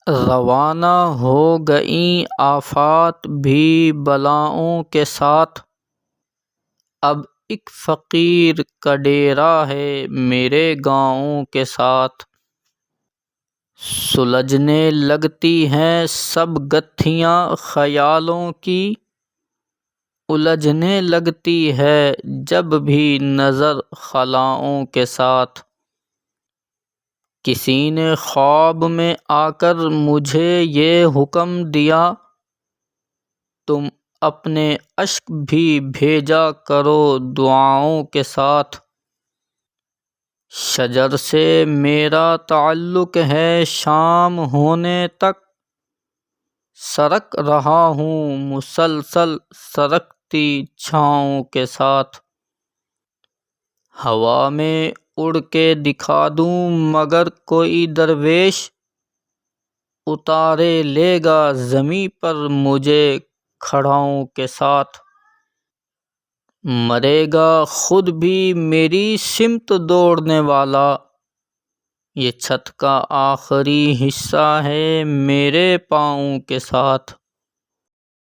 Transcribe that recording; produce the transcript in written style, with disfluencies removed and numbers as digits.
روانہ ہو گئیں آفات بھی بلاؤں کے ساتھ، اب ایک فقیر کا ڈیرا ہے میرے گاؤں کے ساتھ۔ سلجھنے لگتی ہیں سب گتھیاں خیالوں کی، الجھنے لگتی ہے جب بھی نظر خلاؤں کے ساتھ۔ کسی نے خواب میں آ کر مجھے یہ حکم دیا، تم اپنے اشک بھی بھیجا کرو دعاؤں کے ساتھ۔ شجر سے میرا تعلق ہے شام ہونے تک، سرک رہا ہوں مسلسل سرکتی چھاؤں کے ساتھ۔ ہوا میں اڑ کے دکھا دوں مگر کوئی درویش، اتارے لے گا زمیں پر مجھے کھڑاؤں کے ساتھ۔ مرے گا خود بھی میری سمت دوڑنے والا، یہ چھت کا آخری حصہ ہے میرے پاؤں کے ساتھ۔